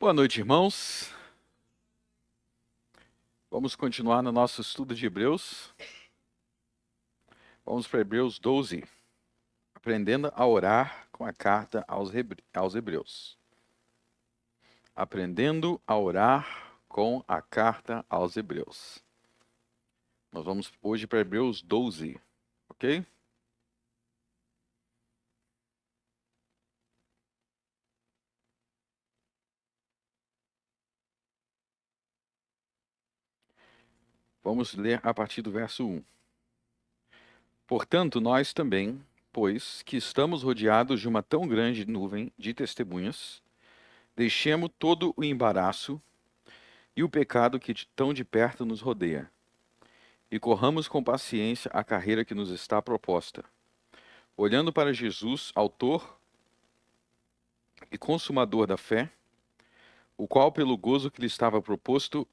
Boa noite, irmãos. Vamos continuar no nosso estudo de Hebreus. Vamos para Hebreus 12, aprendendo a orar com a carta aos Hebreus. Aprendendo a orar com a carta aos Hebreus. Nós vamos hoje para Hebreus 12, ok? Vamos ler a partir do verso 1. Portanto, nós também, pois que estamos rodeados de uma tão grande nuvem de testemunhas, deixemos todo o embaraço e o pecado que tão de perto nos rodeia, e corramos com paciência a carreira que nos está proposta, olhando para Jesus, autor e consumador da fé, o qual, pelo gozo que lhe estava proposto,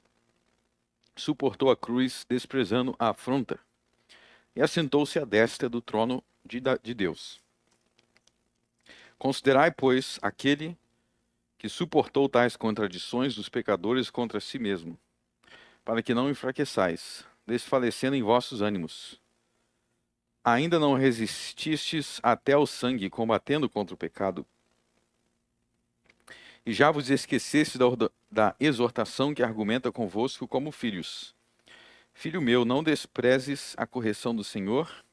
suportou a cruz, desprezando a afronta, e assentou-se à destra do trono de Deus. Considerai, pois, aquele que suportou tais contradições dos pecadores contra si mesmo, para que não enfraqueçais, desfalecendo em vossos ânimos. Ainda não resististes até ao sangue, combatendo contra o pecado, e já vos esqueceste da exortação que argumenta convosco como filhos. Filho meu, não desprezes a correção do Senhor,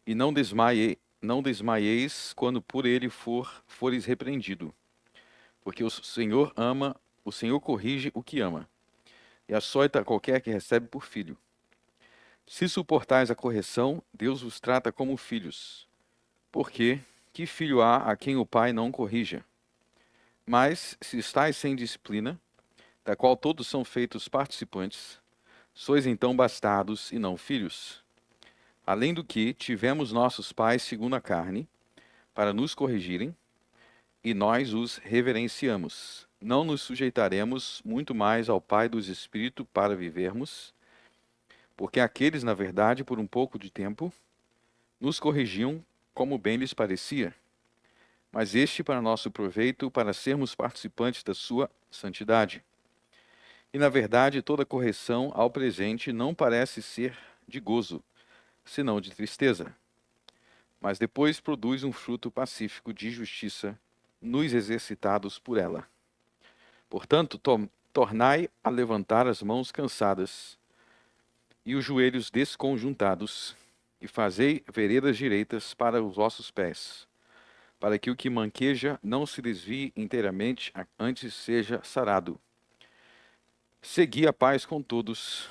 e não desmaieis quando por ele fores repreendido. Porque o Senhor corrige o que ama, e açoita qualquer que recebe por filho. Se suportais a correção, Deus vos trata como filhos. Porque que filho há a quem o pai não corrija? Mas, se estáis sem disciplina, da qual todos são feitos participantes, sois então bastardos e não filhos. Além do que, tivemos nossos pais segundo a carne, para nos corrigirem, e nós os reverenciamos. Não nos sujeitaremos muito mais ao Pai dos Espíritos para vivermos, porque aqueles, na verdade, por um pouco de tempo, nos corrigiam como bem lhes parecia, mas este para nosso proveito, para sermos participantes da sua santidade. E na verdade, toda correção ao presente não parece ser de gozo, senão de tristeza. Mas depois produz um fruto pacífico de justiça nos exercitados por ela. Portanto, tornai a levantar as mãos cansadas e os joelhos desconjuntados, e fazei veredas direitas para os vossos pés, para que o que manqueja não se desvie inteiramente, antes seja sarado. Segui a paz com todos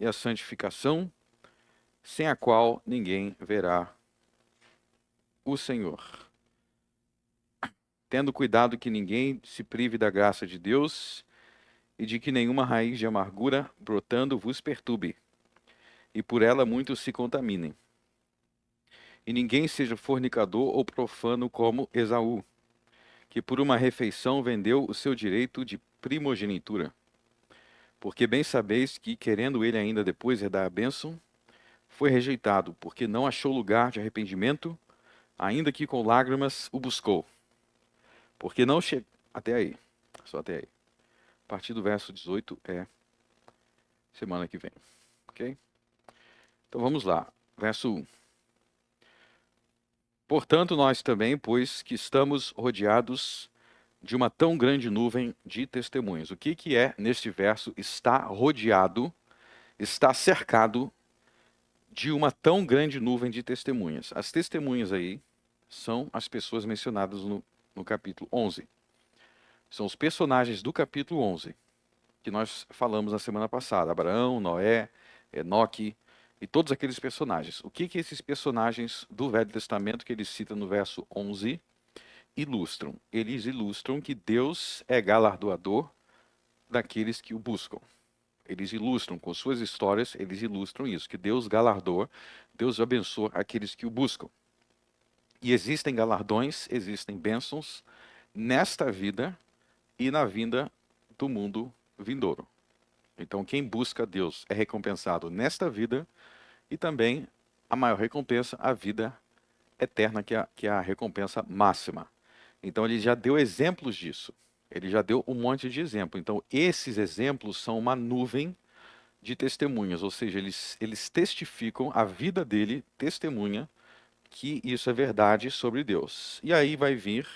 e a santificação, sem a qual ninguém verá o Senhor. Tendo cuidado que ninguém se prive da graça de Deus e de que nenhuma raiz de amargura brotando vos perturbe, e por ela muitos se contaminem. E ninguém seja fornicador ou profano como Esaú, que por uma refeição vendeu o seu direito de primogenitura. Porque bem sabeis que, querendo ele ainda depois herdar a bênção, foi rejeitado, porque não achou lugar de arrependimento, ainda que com lágrimas o buscou. Porque não chegou... Até aí. Só até aí. A partir do verso 18 é semana que vem. Ok? Então vamos lá. Verso 1. Portanto, nós também, pois que estamos rodeados de uma tão grande nuvem de testemunhas. O que é, neste verso, está rodeado, está cercado de uma tão grande nuvem de testemunhas? As testemunhas aí são as pessoas mencionadas no capítulo 11. São os personagens do capítulo 11, que nós falamos na semana passada. Abraão, Noé, Enoque e todos aqueles personagens. O que esses personagens do Velho Testamento que ele cita no verso 11 ilustram? Eles ilustram que Deus é galardoador daqueles que o buscam. Eles ilustram, com suas histórias, eles ilustram isso, que Deus galardoa, Deus abençoa aqueles que o buscam. E existem galardões, existem bênçãos nesta vida e na vinda do mundo vindouro. Então, quem busca Deus é recompensado nesta vida e também a maior recompensa, a vida eterna, que é a recompensa máxima. Então, ele já deu exemplos disso. Ele já deu um monte de exemplo. Então, esses exemplos são uma nuvem de testemunhas, ou seja, eles testificam, a vida dele testemunha que isso é verdade sobre Deus. E aí vai vir,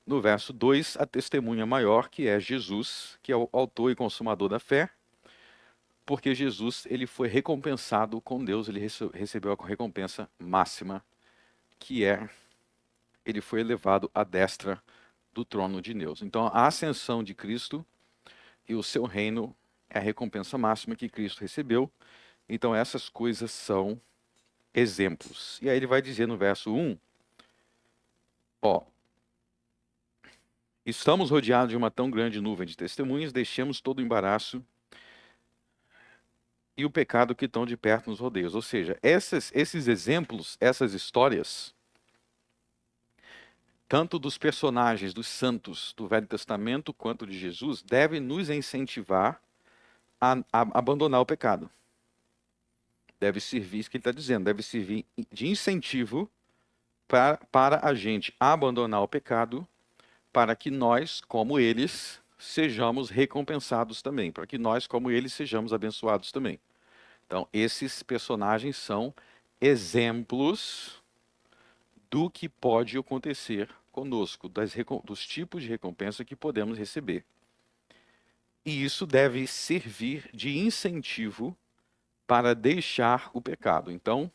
no verso 2, a testemunha maior, que é Jesus, que é o autor e consumador da fé, porque Jesus ele foi recompensado com Deus, ele recebeu a recompensa máxima, que é, ele foi elevado à destra do trono de Deus. Então, a ascensão de Cristo e o seu reino é a recompensa máxima que Cristo recebeu. Então, essas coisas são exemplos. E aí ele vai dizer no verso 1, ó, estamos rodeados de uma tão grande nuvem de testemunhas, deixemos todo o embaraço e o pecado que tão de perto nos rodeia. Ou seja, esses exemplos, essas histórias, tanto dos personagens, dos santos do Velho Testamento, quanto de Jesus, devem nos incentivar a abandonar o pecado. Deve servir, isso que ele está dizendo, deve servir de incentivo para a gente abandonar o pecado, para que nós, como eles, sejamos recompensados também, para que nós, como eles, sejamos abençoados também. Então, esses personagens são exemplos do que pode acontecer conosco, dos tipos de recompensa que podemos receber. E isso deve servir de incentivo para deixar o pecado. Então,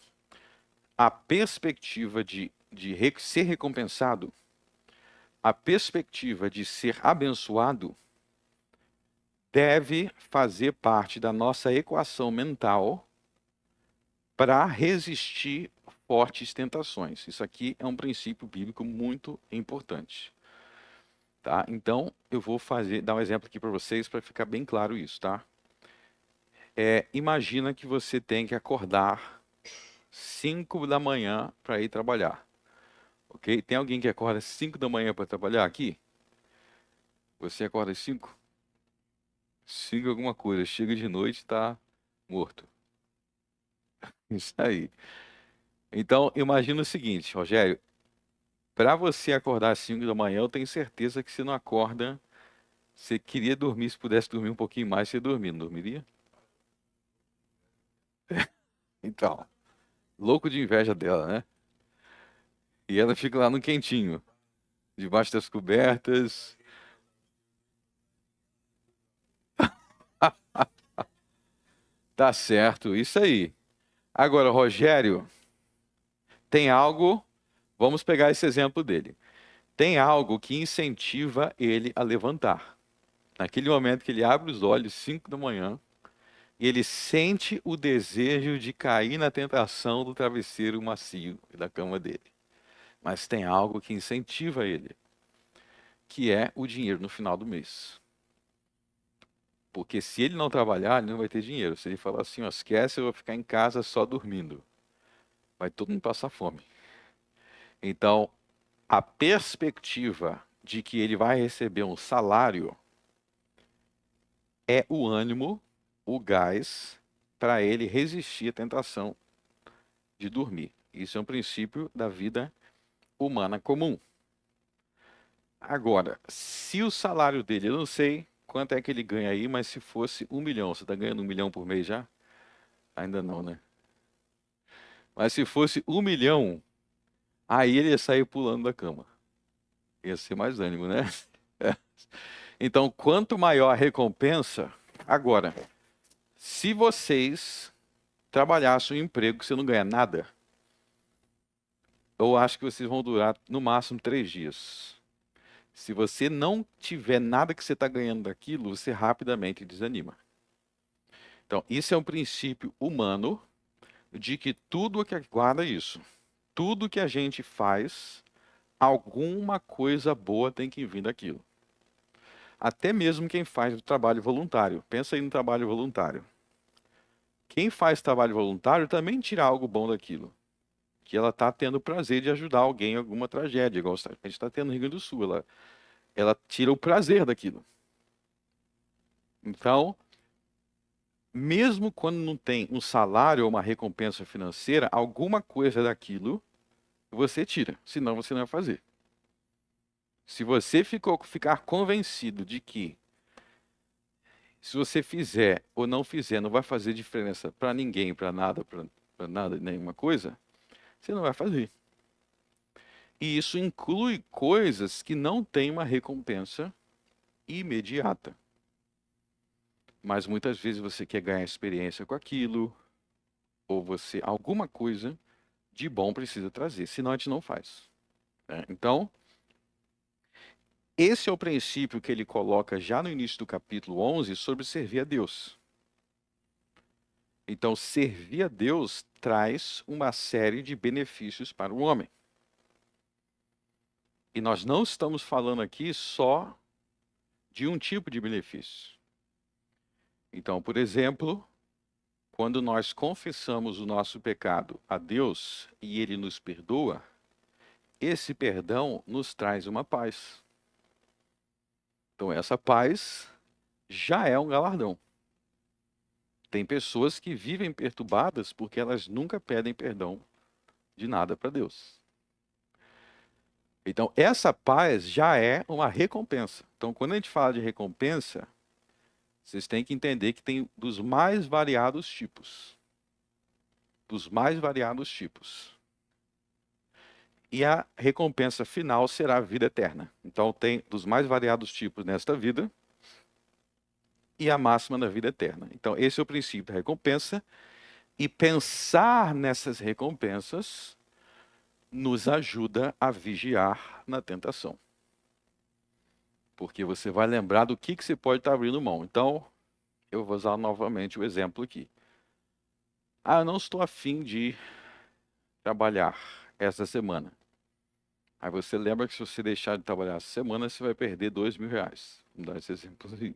a perspectiva de ser recompensado, a perspectiva de ser abençoado, deve fazer parte da nossa equação mental para resistir fortes tentações. Isso aqui é um princípio bíblico muito importante. Tá? Então, eu vou dar um exemplo aqui para vocês para ficar bem claro isso, tá? Imagina que você tem que acordar 5 da manhã para ir trabalhar. Ok? Tem alguém que acorda 5 da manhã para trabalhar aqui? Você acorda às 5? 5 alguma coisa. Chega de noite e está morto. Isso aí. Então, imagina o seguinte, Rogério. Para você acordar às 5 da manhã, eu tenho certeza que você não acorda. Você queria dormir, se pudesse dormir um pouquinho mais, você dormia, não dormiria? Então, louco de inveja dela, né? E ela fica lá no quentinho, debaixo das cobertas. Tá certo, isso aí. Agora, Rogério, tem algo, vamos pegar esse exemplo dele. Tem algo que incentiva ele a levantar. Naquele momento que ele abre os olhos, 5 da manhã, e ele sente o desejo de cair na tentação do travesseiro macio da cama dele. Mas tem algo que incentiva ele, que é o dinheiro no final do mês. Porque se ele não trabalhar, ele não vai ter dinheiro. Se ele falar assim, ó, esquece, eu vou ficar em casa só dormindo, vai todo mundo passar fome. Então, a perspectiva de que ele vai receber um salário é o ânimo, o gás, para ele resistir à tentação de dormir. Isso é um princípio da vida humana comum. Agora, se o salário dele, eu não sei quanto é que ele ganha aí, mas se fosse 1 milhão, você está ganhando 1 milhão por mês já? Ainda não, né? Mas se fosse 1 milhão, aí ele ia sair pulando da cama. Ia ser mais ânimo, né? Então, quanto maior a recompensa. Agora, se vocês trabalhassem um emprego que você não ganha nada, eu acho que vocês vão durar no máximo 3 dias. Se você não tiver nada que você está ganhando daquilo, você rapidamente desanima. Então, isso é um princípio humano de que tudo que guarda isso, tudo que a gente faz, alguma coisa boa tem que vir daquilo. Até mesmo quem faz o trabalho voluntário. Pensa aí no trabalho voluntário. Quem faz trabalho voluntário também tira algo bom daquilo. Que ela está tendo o prazer de ajudar alguém em alguma tragédia, igual a gente está tendo no Rio Grande do Sul. Ela tira o prazer daquilo. Então, mesmo quando não tem um salário ou uma recompensa financeira, alguma coisa daquilo você tira, senão você não vai fazer. Se você ficar convencido de que se você fizer ou não fizer, não vai fazer diferença para ninguém, para nada, nenhuma coisa, você não vai fazer. E isso inclui coisas que não têm uma recompensa imediata. Mas muitas vezes você quer ganhar experiência com aquilo, ou você, alguma coisa de bom precisa trazer, senão a gente não faz, né? Então, esse é o princípio que ele coloca já no início do capítulo 11 sobre servir a Deus. Então, servir a Deus traz uma série de benefícios para o homem. E nós não estamos falando aqui só de um tipo de benefício. Então, por exemplo, quando nós confessamos o nosso pecado a Deus e Ele nos perdoa, esse perdão nos traz uma paz. Então, essa paz já é um galardão. Tem pessoas que vivem perturbadas porque elas nunca pedem perdão de nada para Deus. Então, essa paz já é uma recompensa. Então, quando a gente fala de recompensa, vocês têm que entender que tem dos mais variados tipos. Dos mais variados tipos. E a recompensa final será a vida eterna. Então, tem dos mais variados tipos nesta vida e a máxima na vida eterna. Então, esse é o princípio da recompensa. E pensar nessas recompensas nos ajuda a vigiar na tentação. Porque você vai lembrar do que você pode estar abrindo mão. Então, eu vou usar novamente o exemplo aqui. Ah, eu não estou afim de trabalhar essa semana. Aí você lembra que se você deixar de trabalhar essa semana, você vai perder R$ 2.000. Vamos dar esse exemplo aí.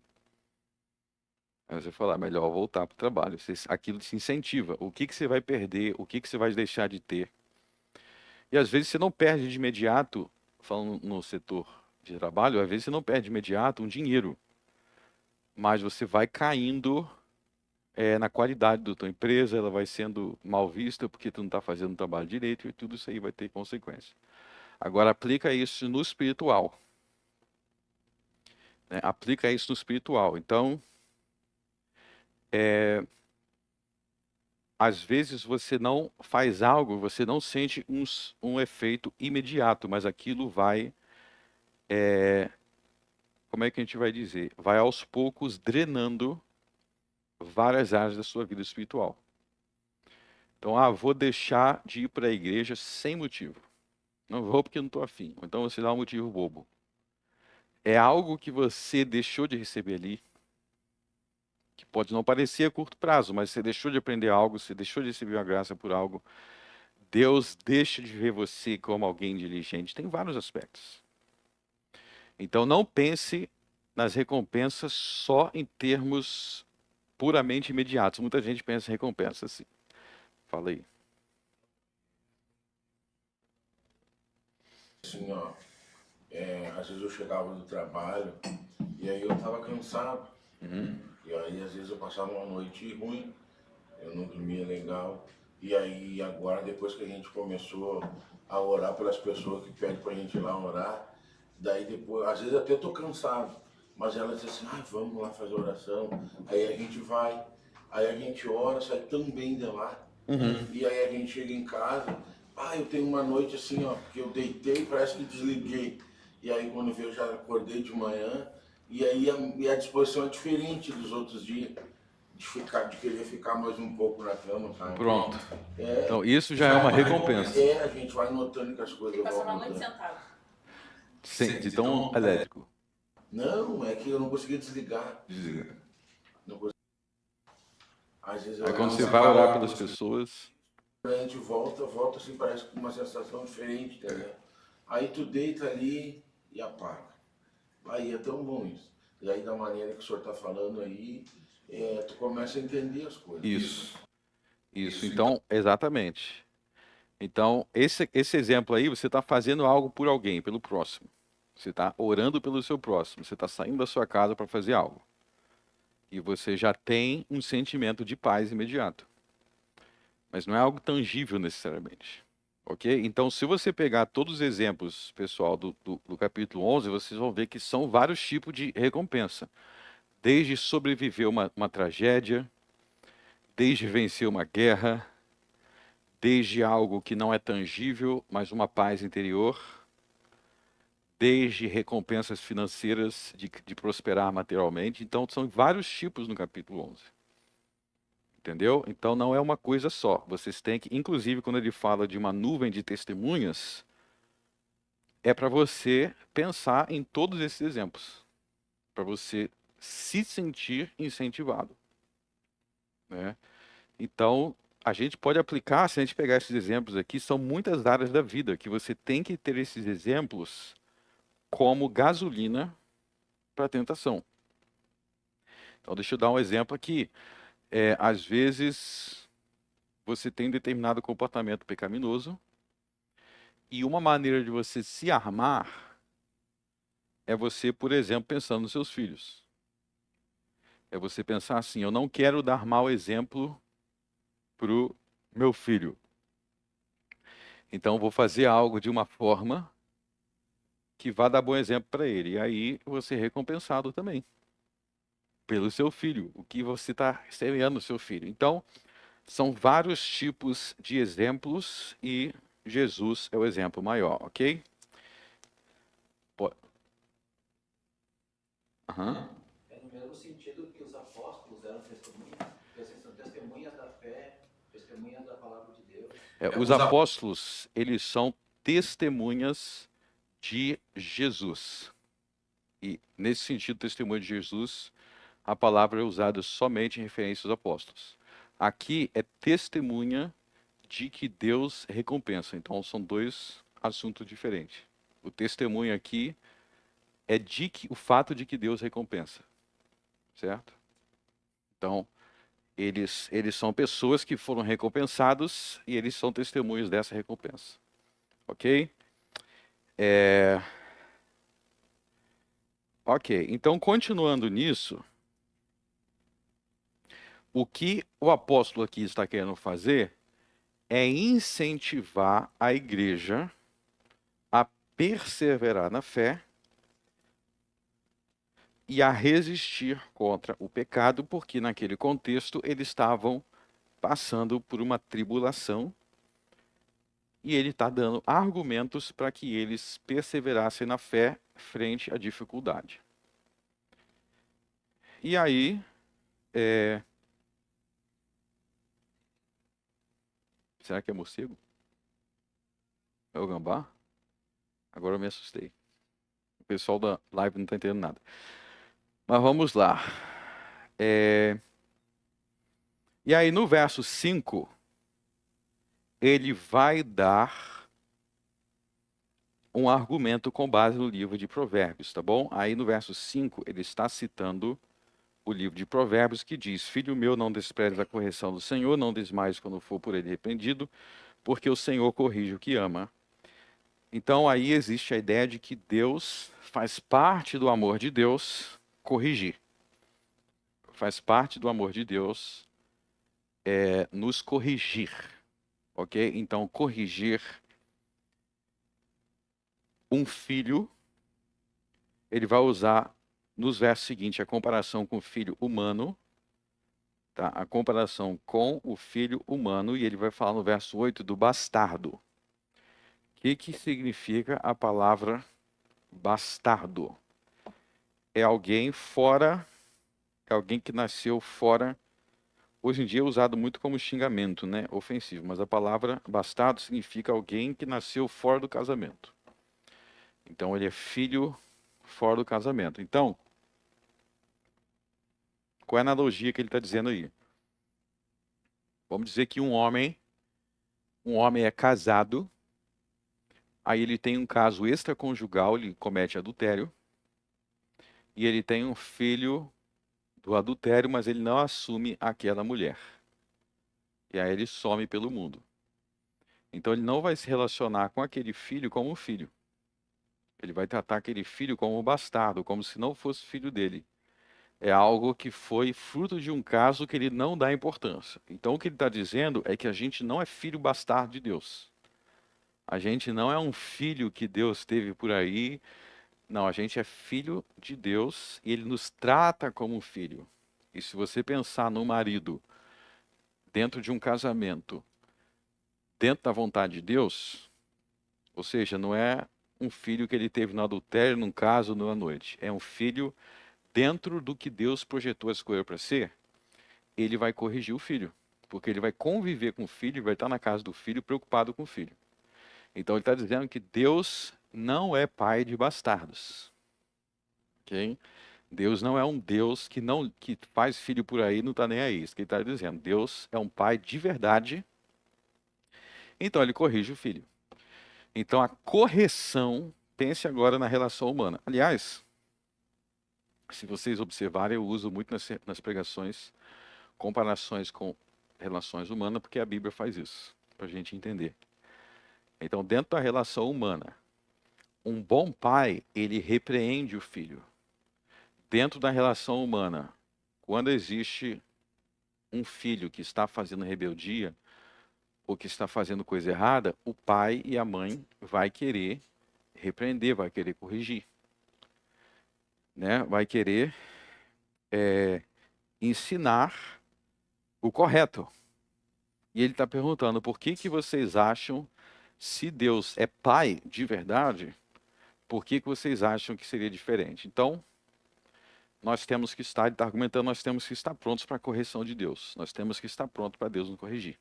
Aí você fala, melhor voltar para o trabalho. Aquilo te incentiva. O que você vai perder, o que você vai deixar de ter. E às vezes você não perde de imediato, falando no setor de trabalho, às vezes você não perde de imediato um dinheiro. Mas você vai caindo na qualidade da tua empresa, ela vai sendo mal vista porque tu não está fazendo o trabalho direito e tudo isso aí vai ter consequência. Agora aplica isso no espiritual, né? Aplica isso no espiritual. Então, às vezes você não faz algo, você não sente um efeito imediato, mas aquilo vai, como é que a gente vai dizer? Vai aos poucos drenando várias áreas da sua vida espiritual. Então, vou deixar de ir para a igreja sem motivo. Não vou porque não estou afim. Ou então você dá um motivo bobo. É algo que você deixou de receber ali, que pode não parecer a curto prazo, mas você deixou de aprender algo, você deixou de receber uma graça por algo. Deus deixa de ver você como alguém diligente. Tem vários aspectos. Então não pense nas recompensas só em termos puramente imediatos. Muita gente pensa em recompensa assim. Fala aí. Assim, ó, às vezes eu chegava do trabalho e aí eu tava cansado. E aí às vezes eu passava uma noite ruim, eu não dormia legal. E aí agora, depois que a gente começou a orar pelas pessoas que pedem pra gente ir lá orar, daí depois, às vezes até tô cansado, mas ela diz assim, vamos lá fazer oração. Aí a gente vai, aí a gente ora, sai tão bem de lá. E aí a gente chega em casa, eu tenho uma noite assim, ó, que eu deitei, parece que desliguei. E aí quando eu já acordei de manhã, e aí a disposição é diferente dos outros dias. De querer ficar mais um pouco na cama, sabe? Pronto. Então isso já é uma recompensa. A gente vai notando que as coisas vão mudando. De tão elétrico. Não, é que eu não conseguia desligar. Não consegui. Às vezes Aí quando você vai orar pelas pessoas, a gente volta assim, parece com uma sensação diferente, entendeu? Aí tu deita ali e apaga. Aí é tão bom isso. E aí da maneira que o senhor está falando aí, tu começa a entender as coisas. Isso. Então, exatamente. Então, esse exemplo aí, você está fazendo algo por alguém, pelo próximo. Você está orando pelo seu próximo. Você está saindo da sua casa para fazer algo. E você já tem um sentimento de paz imediato. Mas não é algo tangível necessariamente. Ok? Então, se você pegar todos os exemplos, pessoal, do capítulo 11, vocês vão ver que são vários tipos de recompensa. Desde sobreviver uma tragédia, desde vencer uma guerra, desde algo que não é tangível, mas uma paz interior, desde recompensas financeiras de prosperar materialmente. Então, são vários tipos no capítulo 11. Entendeu? Então, não é uma coisa só. Vocês têm que, inclusive, quando ele fala de uma nuvem de testemunhas, é para você pensar em todos esses exemplos, para você se sentir incentivado, né? Então, a gente pode aplicar, se a gente pegar esses exemplos aqui, são muitas áreas da vida que você tem que ter esses exemplos como gasolina para a tentação. Então, deixa eu dar um exemplo aqui. Às vezes, você tem um determinado comportamento pecaminoso e uma maneira de você se armar é você, por exemplo, pensando nos seus filhos. É você pensar assim, eu não quero dar mau exemplo para o meu filho. Então, eu vou fazer algo de uma forma que vá dar bom exemplo para ele. E aí, você é recompensado também pelo seu filho, o que você está semeando no seu filho. Então, são vários tipos de exemplos e Jesus é o exemplo maior, ok? Aham. É no mesmo sentido que os apóstolos eram testemunhas, porque assim, são testemunhas da fé, testemunhas da palavra de Deus. Os apóstolos, eles são testemunhas de Jesus. E, nesse sentido, testemunha de Jesus, a palavra é usada somente em referência aos apóstolos. Aqui é testemunha de que Deus recompensa. Então, são dois assuntos diferentes. O testemunho aqui é o fato de que Deus recompensa. Certo? Então, eles são pessoas que foram recompensados e eles são testemunhos dessa recompensa. Ok? Ok, então continuando nisso, o que o apóstolo aqui está querendo fazer é incentivar a igreja a perseverar na fé e a resistir contra o pecado, porque naquele contexto eles estavam passando por uma tribulação e ele está dando argumentos para que eles perseverassem na fé frente à dificuldade. E aí, será que é morcego? É o gambá? Agora eu me assustei. O pessoal da live não está entendendo nada. Mas vamos lá. E aí no verso 5, ele vai dar um argumento com base no livro de Provérbios, tá bom? Aí no verso 5, ele está citando o livro de Provérbios que diz: Filho meu, não desprezes a correção do Senhor, não desmaies quando for por ele repreendido, porque o Senhor corrige o que ama. Então aí existe a ideia de que Deus faz parte do amor de Deus corrigir. Faz parte do amor de Deus nos corrigir, ok? Então corrigir um filho, ele vai usar nos versos seguintes a comparação com o filho humano, tá? A comparação com o filho humano, e ele vai falar no verso 8 do bastardo. O que significa a palavra bastardo? É alguém fora, é alguém que nasceu fora. Hoje em dia é usado muito como xingamento, né? Ofensivo, mas a palavra bastardo significa alguém que nasceu fora do casamento. Então ele é filho fora do casamento. Então, qual é a analogia que ele está dizendo aí? Vamos dizer que um homem é casado, aí ele tem um caso extraconjugal, ele comete adultério, e ele tem um filho do adultério, mas ele não assume aquela mulher. E aí ele some pelo mundo. Então ele não vai se relacionar com aquele filho como um filho. Ele vai tratar aquele filho como um bastardo, como se não fosse filho dele. É algo que foi fruto de um caso que ele não dá importância. Então o que ele está dizendo é que a gente não é filho bastardo de Deus. A gente não é um filho que Deus teve por aí. Não, a gente é filho de Deus e Ele nos trata como um filho. E se você pensar no marido dentro de um casamento, dentro da vontade de Deus, ou seja, não é um filho que ele teve no adultério, num caso, numa noite. É um filho dentro do que Deus projetou a escolha para ser. Ele vai corrigir o filho, porque ele vai conviver com o filho, vai estar na casa do filho, preocupado com o filho. Então ele está dizendo que Deus não é pai de bastardos, ok? Deus não é um Deus que faz filho por aí e não está nem aí. Isso que ele está dizendo. Deus é um pai de verdade, então ele corrige o filho. Então a correção, pense agora na relação humana. Aliás, se vocês observarem, eu uso muito nas pregações comparações com relações humanas, porque a Bíblia faz isso, para a gente entender. Então, dentro da relação humana, um bom pai, ele repreende o filho. Dentro da relação humana, quando existe um filho que está fazendo rebeldia ou que está fazendo coisa errada, o pai e a mãe vai querer repreender, vai querer corrigir, né? Vai querer ensinar o correto. E ele está perguntando por que vocês acham, se Deus é pai de verdade, por que vocês acham que seria diferente? Então, nós temos que estar, ele está argumentando, nós temos que estar prontos para a correção de Deus. Nós temos que estar prontos para Deus nos corrigir.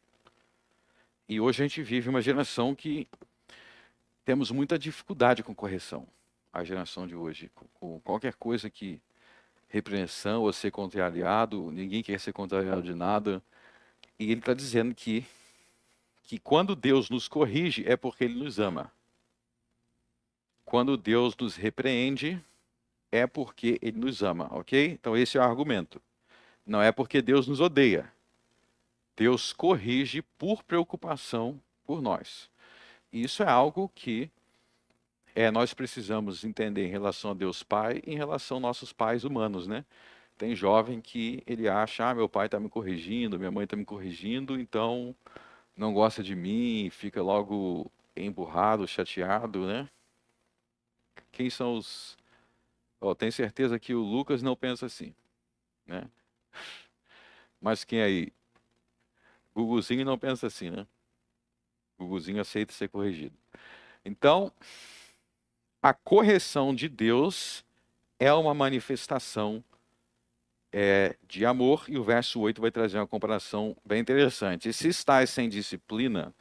E hoje a gente vive uma geração que temos muita dificuldade com correção. A geração de hoje, com qualquer coisa que repreensão ou ser contrariado, ninguém quer ser contrariado de nada. E ele está dizendo que quando Deus nos corrige é porque Ele nos ama. Quando Deus nos repreende é porque Ele nos ama, ok? Então esse é o argumento. Não é porque Deus nos odeia. Deus corrige por preocupação por nós. E isso é algo que nós precisamos entender em relação a Deus Pai e em relação aos nossos pais humanos, né? Tem jovem que ele acha, meu pai está me corrigindo, minha mãe está me corrigindo, então não gosta de mim, fica logo emburrado, chateado, né? Quem são os... tenho certeza que o Lucas não pensa assim, né? Mas quem aí? Guguzinho não pensa assim, né? Guguzinho aceita ser corrigido. Então, a correção de Deus é uma manifestação de amor, e o verso 8 vai trazer uma comparação bem interessante. E se estáis sem disciplina,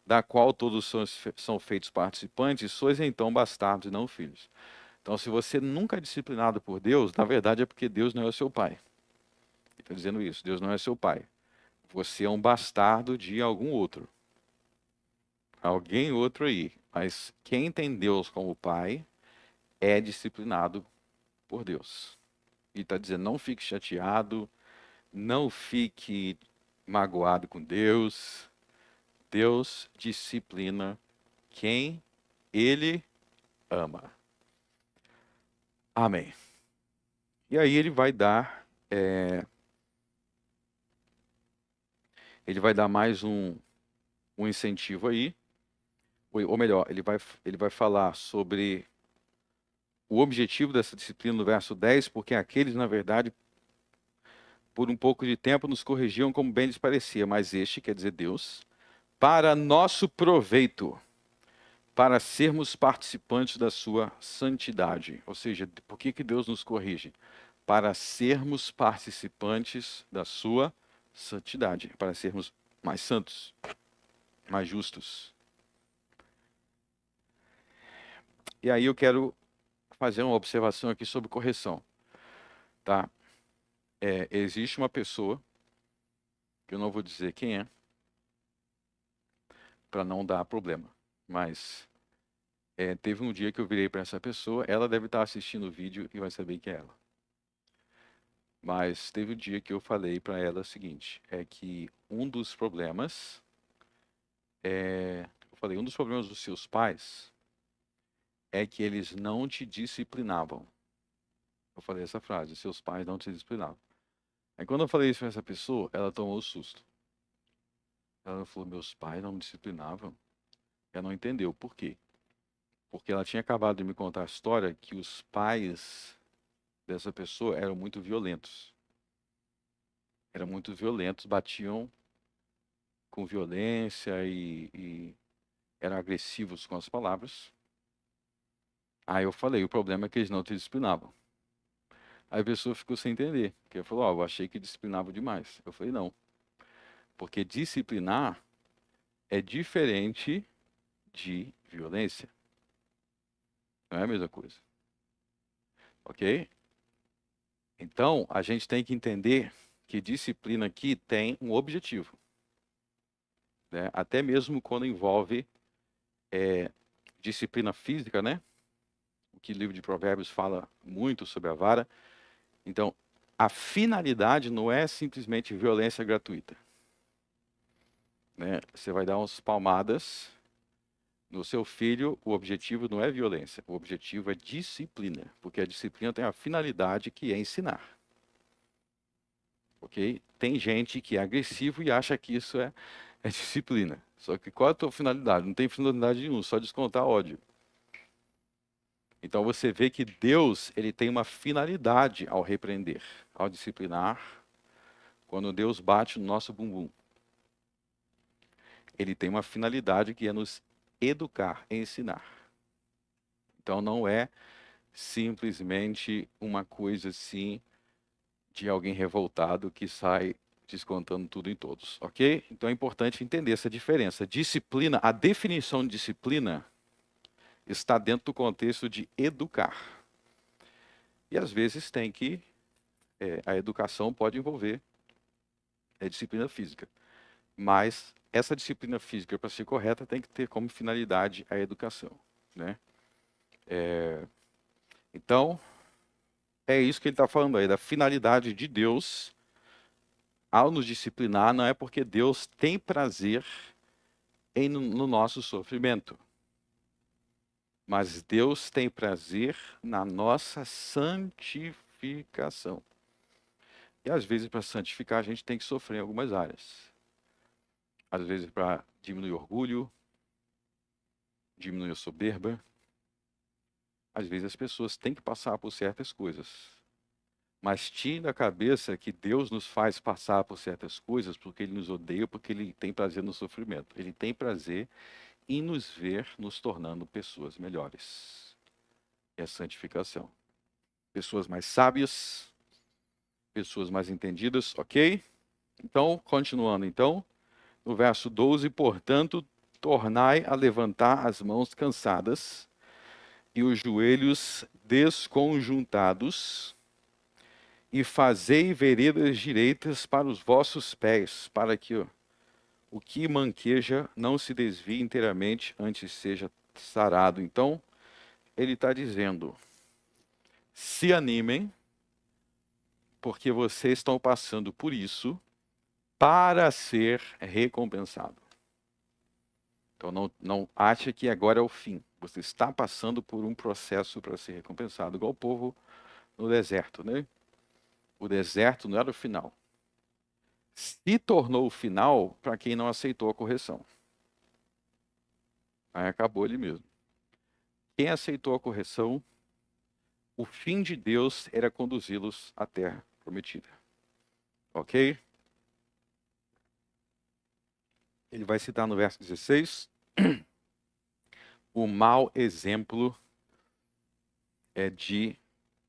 da qual todos são feitos participantes, sois então bastardos e não filhos. Então, se você nunca é disciplinado por Deus, na verdade é porque Deus não é o seu pai. Ele está dizendo isso, Deus não é seu pai. Você é um bastardo de algum outro. Alguém outro aí. Mas quem tem Deus como pai é disciplinado por Deus. E está dizendo, não fique chateado, não fique magoado com Deus. Deus disciplina quem Ele ama. Amém. E aí ele vai dar mais um incentivo aí, ou melhor, ele vai falar sobre o objetivo dessa disciplina no verso 10, porque aqueles, na verdade, por um pouco de tempo nos corrigiam como bem lhes parecia, mas este, quer dizer Deus, para nosso proveito, para sermos participantes da sua santidade. Ou seja, por que Deus nos corrige? Para sermos participantes da sua santidade, para sermos mais santos, mais justos. E aí eu quero fazer uma observação aqui sobre correção, tá? Existe uma pessoa, que eu não vou dizer quem é, para não dar problema, mas teve um dia que eu virei para essa pessoa, ela deve estar assistindo o vídeo e vai saber que é ela. Mas teve um dia que eu falei para ela o seguinte, que um dos problemas, um dos problemas dos seus pais é que eles não te disciplinavam. Eu falei essa frase, seus pais não te disciplinavam. Aí quando eu falei isso para essa pessoa, ela tomou o susto. Ela falou, meus pais não me disciplinavam? Ela não entendeu. Por quê? Porque ela tinha acabado de me contar a história que os pais dessa pessoa eram muito violentos. Eram muito violentos, batiam com violência e eram agressivos com as palavras. Aí eu falei, o problema é que eles não te disciplinavam. Aí a pessoa ficou sem entender, porque ela falou, eu achei que disciplinava demais. Eu falei, não, porque disciplinar é diferente de violência. Não é a mesma coisa, ok? Então, a gente tem que entender que disciplina aqui tem um objetivo, né? Até mesmo quando envolve disciplina física, né? O que o livro de Provérbios fala muito sobre a vara. Então, a finalidade não é simplesmente violência gratuita, né? Você vai dar umas palmadas no seu filho, o objetivo não é violência, o objetivo é disciplina, porque a disciplina tem a finalidade que é ensinar. Ok? Tem gente que é agressivo e acha que isso é disciplina. Só que qual é a tua finalidade? Não tem finalidade nenhuma, só descontar ódio. Então você vê que Deus, ele tem uma finalidade ao repreender, ao disciplinar. Quando Deus bate no nosso bumbum, ele tem uma finalidade que é nos educar, ensinar. Então não é simplesmente uma coisa assim de alguém revoltado que sai descontando tudo em todos, ok? Então é importante entender essa diferença. Disciplina, a definição de disciplina está dentro do contexto de educar. E às vezes tem que, a educação pode envolver disciplina física. Mas essa disciplina física, para ser correta, tem que ter como finalidade a educação, né? Então, é isso que ele está falando aí, da finalidade de Deus ao nos disciplinar, não é porque Deus tem prazer no nosso sofrimento, mas Deus tem prazer na nossa santificação. E às vezes, para santificar, a gente tem que sofrer em algumas áreas. Às vezes, para diminuir o orgulho, diminuir a soberba. Às vezes, as pessoas têm que passar por certas coisas. Mas tire da cabeça que Deus nos faz passar por certas coisas porque Ele nos odeia, porque Ele tem prazer no sofrimento. Ele tem prazer em nos ver nos tornando pessoas melhores. É a santificação. Pessoas mais sábias, pessoas mais entendidas, ok? Então, continuando então, no verso 12, portanto, tornai a levantar as mãos cansadas e os joelhos desconjuntados, e fazei veredas direitas para os vossos pés, para que o que manqueja não se desvie inteiramente, antes seja sarado. Então, ele está dizendo, se animem, porque vocês estão passando por isso para ser recompensado. Então não ache que agora é o fim. Você está passando por um processo para ser recompensado, igual o povo no deserto, né? O deserto não era o final. Se tornou o final para quem não aceitou a correção. Aí acabou ele mesmo. Quem aceitou a correção, o fim de Deus era conduzi-los à terra prometida. Ok? Ele vai citar no verso 16 o mau exemplo de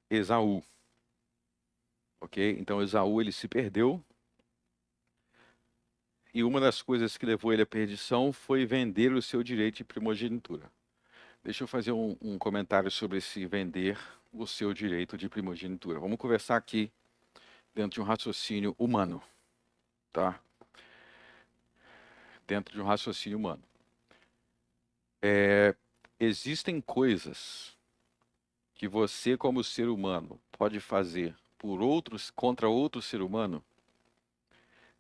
Esaú. Ok? Então Esaú ele se perdeu. E uma das coisas que levou ele à perdição foi vender o seu direito de primogenitura. Deixa eu fazer um comentário sobre esse vender o seu direito de primogenitura. Vamos conversar aqui dentro de um raciocínio humano, tá? Dentro de um raciocínio humano. Existem coisas que você, como ser humano, pode fazer por outros, contra outro ser humano,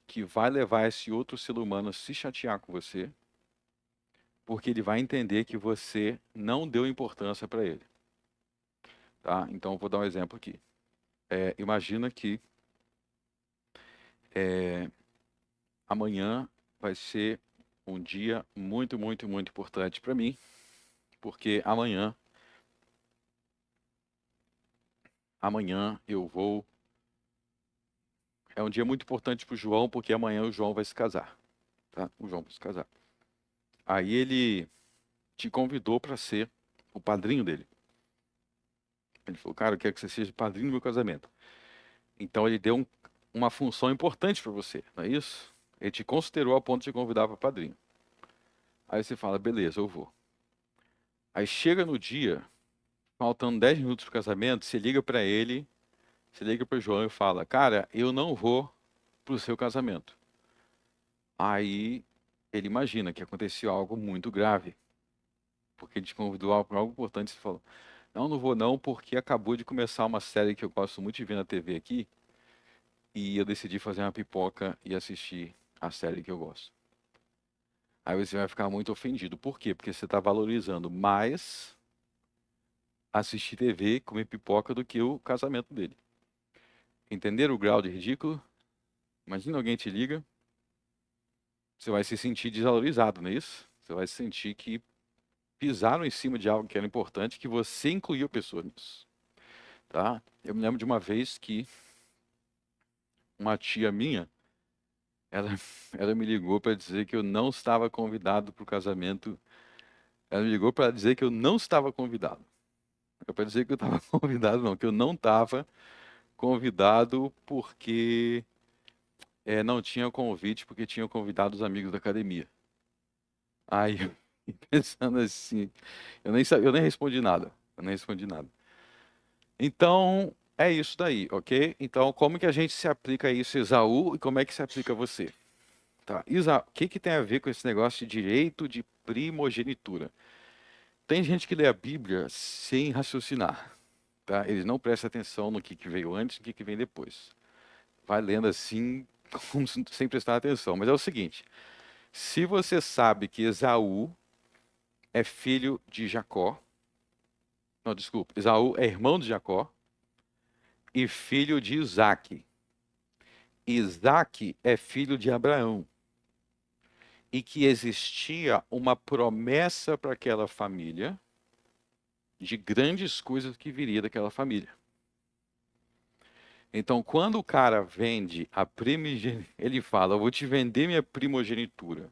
que vai levar esse outro ser humano a se chatear com você, porque ele vai entender que você não deu importância para ele. Tá? Então, eu vou dar um exemplo aqui. Imagina que amanhã vai ser um dia muito, muito, muito importante para mim, porque amanhã eu vou. É um dia muito importante para o João, porque amanhã o João vai se casar, tá? O João vai se casar. Aí ele te convidou para ser o padrinho dele. Ele falou, cara, eu quero que você seja o padrinho do meu casamento. Então ele deu uma função importante para você, não é isso? Ele te considerou a ponto de te convidar para padrinho. Aí você fala, beleza, eu vou. Aí chega no dia, faltando 10 minutos para o casamento, você liga para ele, você liga para o João e fala, cara, eu não vou pro seu casamento. Aí ele imagina que aconteceu algo muito grave, porque ele te convidou para algo importante. Você falou, não, não vou não, porque acabou de começar uma série que eu gosto muito de ver na TV aqui, e eu decidi fazer uma pipoca e assistir a série que eu gosto. Aí você vai ficar muito ofendido. Por quê? Porque você está valorizando mais assistir TV, comer pipoca do que o casamento dele. Entenderam o grau de ridículo? Imagina alguém te liga, você vai se sentir desvalorizado, não é isso? Você vai sentir que pisaram em cima de algo que era importante, que você incluiu a pessoa nisso, tá? Eu me lembro de uma vez que uma tia minha, ela, ela me ligou para dizer que eu não estava convidado para o casamento. Ela me ligou para dizer que eu não estava convidado. Para dizer que eu estava convidado, não, que eu não estava convidado porque não tinha convite, porque tinha convidado os amigos da academia. Aí eu fiquei pensando assim, eu nem respondi nada. Eu nem respondi nada. Então, é isso daí, ok? Então, como que a gente se aplica isso, Esaú, e como é que se aplica a você? Tá, o que que tem a ver com esse negócio de direito de primogenitura? Tem gente que lê a Bíblia sem raciocinar, tá? Eles não prestam atenção no que veio antes e no que vem depois. Vai lendo assim, sem prestar atenção. Mas é o seguinte, se você sabe que Esaú é filho de Jacó, não, desculpa, Esaú é irmão de Jacó e filho de Isaque. Isaque é filho de Abraão. E que existia uma promessa para aquela família de grandes coisas que viria daquela família. Então, quando o cara vende a primogenitura, ele fala, eu vou te vender minha primogenitura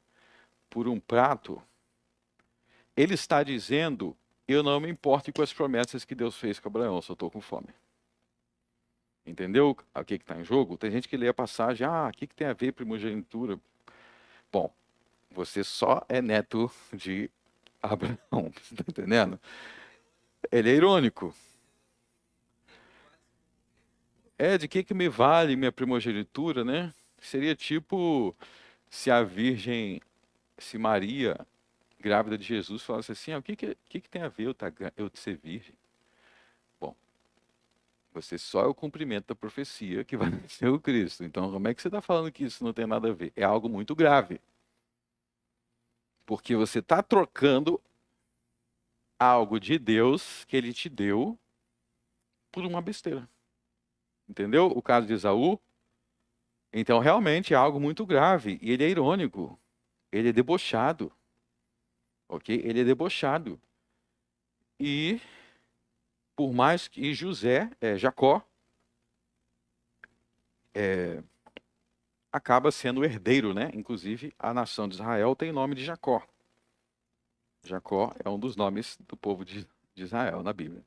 por um prato, ele está dizendo, eu não me importo com as promessas que Deus fez com Abraão, só estou com fome. Entendeu o que está em jogo? Tem gente que lê a passagem, o que tem a ver primogenitura? Bom, você só é neto de Abraão, você está entendendo? Ele é irônico. De que me vale minha primogenitura, né? Seria tipo se a Virgem, se Maria, grávida de Jesus, falasse assim, o que tem a ver eu ser virgem? Bom, você só é o cumprimento da profecia que vai ser o Cristo. Então, como é que você está falando que isso não tem nada a ver? É algo muito grave. Porque você está trocando algo de Deus que ele te deu por uma besteira. Entendeu? O caso de Esaú. Então, realmente é algo muito grave. E ele é irônico. Ele é debochado. Ok? Ele é debochado. E, por mais que Jacó, acaba sendo herdeiro, né? Inclusive, a nação de Israel tem o nome de Jacó. Jacó é um dos nomes do povo de Israel na Bíblia.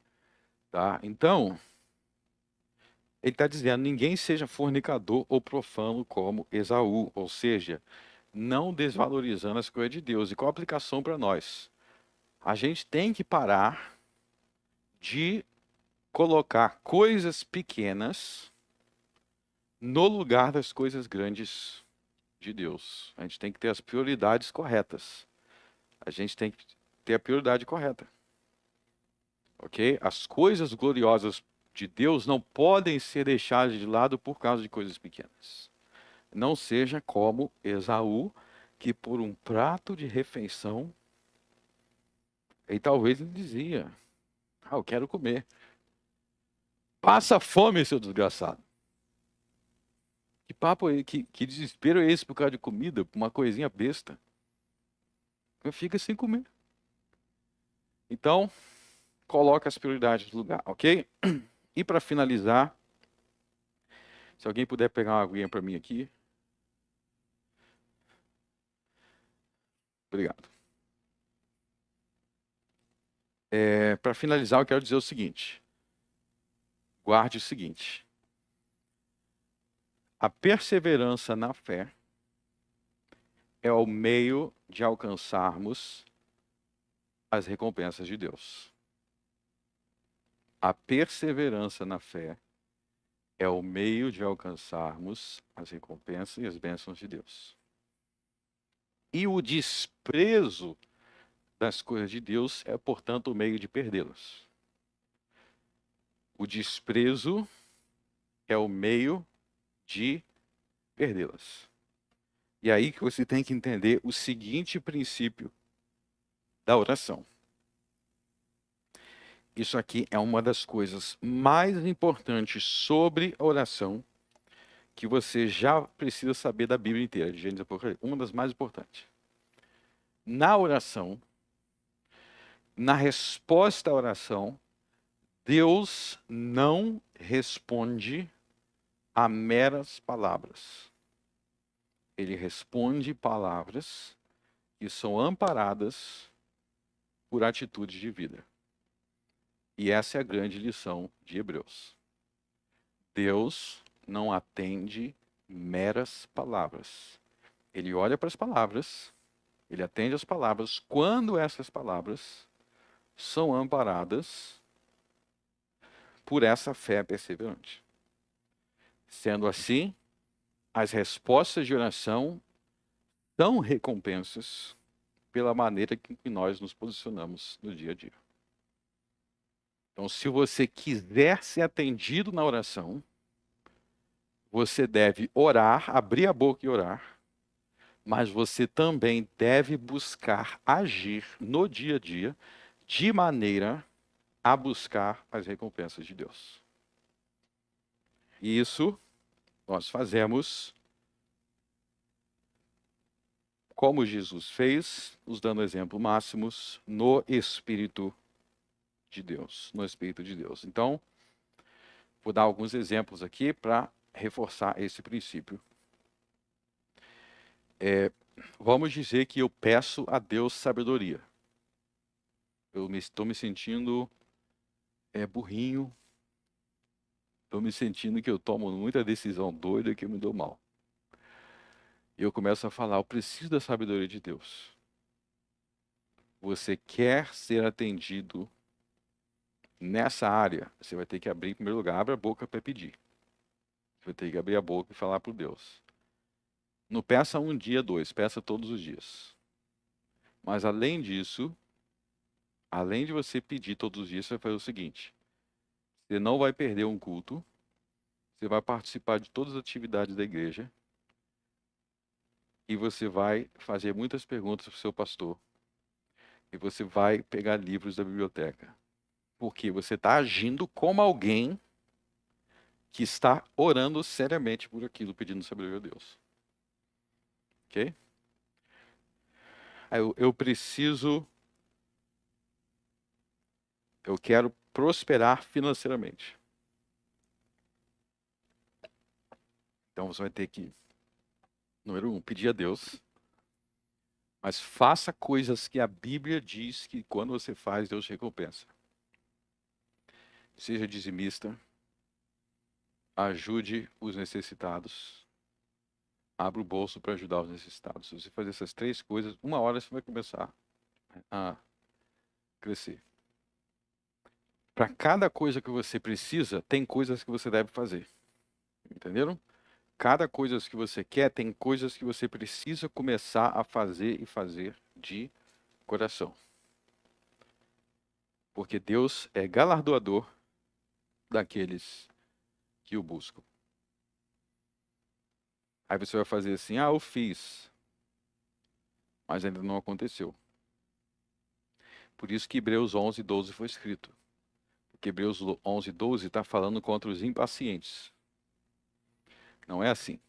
Tá? Então, ele está dizendo, ninguém seja fornicador ou profano como Esaú, ou seja, não desvalorizando as coisas de Deus. E qual a aplicação para nós? A gente tem que parar de colocar coisas pequenas no lugar das coisas grandes de Deus. A gente tem que ter as prioridades corretas. A gente tem que ter a prioridade correta. Ok? As coisas gloriosas de Deus não podem ser deixadas de lado por causa de coisas pequenas. Não seja como Esaú, que por um prato de refeição, e talvez ele dizia, eu quero comer. Passa fome, seu desgraçado. Que papo, que desespero é esse por causa de comida, uma coisinha besta? fica sem comer. Então, coloca as prioridades no lugar, ok? E para finalizar, se alguém puder pegar uma aguinha para mim aqui. Obrigado. Para finalizar, eu quero dizer o seguinte. Guarde o seguinte. A perseverança na fé é o meio de alcançarmos as recompensas de Deus. A perseverança na fé é o meio de alcançarmos as recompensas e as bênçãos de Deus. E o desprezo das coisas de Deus é, portanto, o meio de perdê-las. O desprezo é o meio de perdê-las. E aí que você tem que entender o seguinte princípio da oração. Isso aqui é uma das coisas mais importantes sobre a oração que você já precisa saber da Bíblia inteira, de Gênesis e Apocalipse. Uma das mais importantes. Na oração, na resposta à oração, Deus não responde a meras palavras. Ele responde palavras que são amparadas por atitudes de vida. E essa é a grande lição de Hebreus. Deus não atende meras palavras. Ele olha para as palavras, ele atende as palavras quando essas palavras são amparadas por essa fé perseverante. Sendo assim, as respostas de oração são recompensas pela maneira que nós nos posicionamos no dia a dia. Então, se você quiser ser atendido na oração, você deve orar, abrir a boca e orar, mas você também deve buscar agir no dia a dia de maneira a buscar as recompensas de Deus. E isso nós fazemos como Jesus fez, nos dando exemplo máximos no Espírito de Deus, no Espírito de Deus. Então, vou dar alguns exemplos aqui para reforçar esse princípio. Vamos dizer que eu peço a Deus sabedoria. Eu estou me sentindo burrinho. Estou me sentindo que eu tomo muita decisão doida que me dou mal. E eu começo a falar, eu preciso da sabedoria de Deus. Você quer ser atendido nessa área, você vai ter que abrir, em primeiro lugar, abre a boca para pedir. Você vai ter que abrir a boca e falar para Deus. Não peça um dia, dois, peça todos os dias. Mas além disso, além de você pedir todos os dias, você vai fazer o seguinte. Você não vai perder um culto, você vai participar de todas as atividades da igreja e você vai fazer muitas perguntas para o seu pastor. E você vai pegar livros da biblioteca. Porque você está agindo como alguém que está orando seriamente por aquilo, pedindo sabedoria a Deus. Ok? Eu quero prosperar financeiramente. Então você vai ter que, número 1, pedir a Deus. Mas faça coisas que a Bíblia diz que quando você faz, Deus recompensa. Seja dizimista. Ajude os necessitados. Abra o bolso para ajudar os necessitados. Se você fazer essas 3 coisas, uma hora você vai começar a crescer. Para cada coisa que você precisa, tem coisas que você deve fazer. Entenderam? Cada coisa que você quer, tem coisas que você precisa começar a fazer e fazer de coração. Porque Deus é galardoador daqueles que o buscam. Aí você vai fazer assim, eu fiz, mas ainda não aconteceu. Por isso que Hebreus 11:12 foi escrito. Porque Hebreus 11:12 está falando contra os impacientes. Não é assim.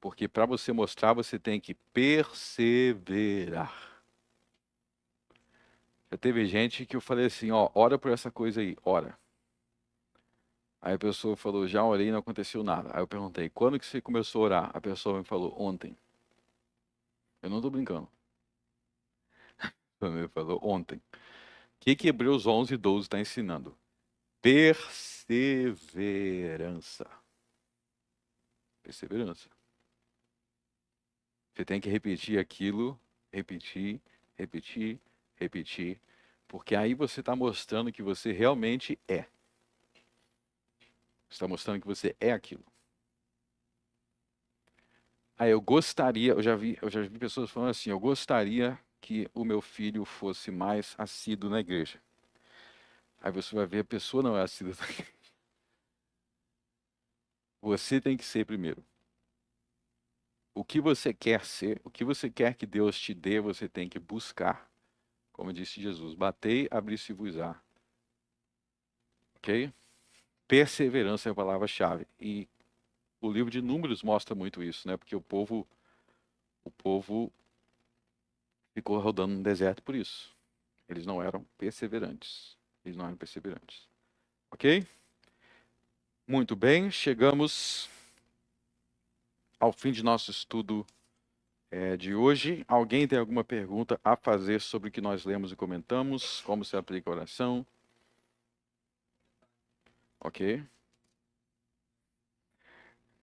Porque para você mostrar, você tem que perseverar. Já teve gente que eu falei assim, ó, ora por essa coisa aí, ora. Aí a pessoa falou, já orei e não aconteceu nada. Aí eu perguntei, quando que você começou a orar? A pessoa me falou, ontem. Eu não tô brincando. Ela me falou, ontem. O que Hebreus 11:12 está ensinando? Perseverança. Perseverança. Você tem que repetir aquilo, repetir, repetir, repetir, porque aí você está mostrando que você realmente é. Você está mostrando que você é aquilo. Aí eu já vi pessoas falando assim, eu gostaria que o meu filho fosse mais assíduo na igreja. Aí você vai ver, a pessoa não é assídua na igreja. Você tem que ser primeiro. O que você quer ser, o que você quer que Deus te dê, você tem que buscar. Como disse Jesus, batei, abri-se-vos-á. Ok? Perseverança é a palavra-chave. E o livro de Números mostra muito isso, né? Porque o povo ficou rodando no deserto por isso. Eles não eram perseverantes. Eles não eram perseverantes. Ok? Muito bem, chegamos ao fim de nosso estudo de hoje. Alguém tem alguma pergunta a fazer sobre o que nós lemos e comentamos? Como se aplica a oração? Ok?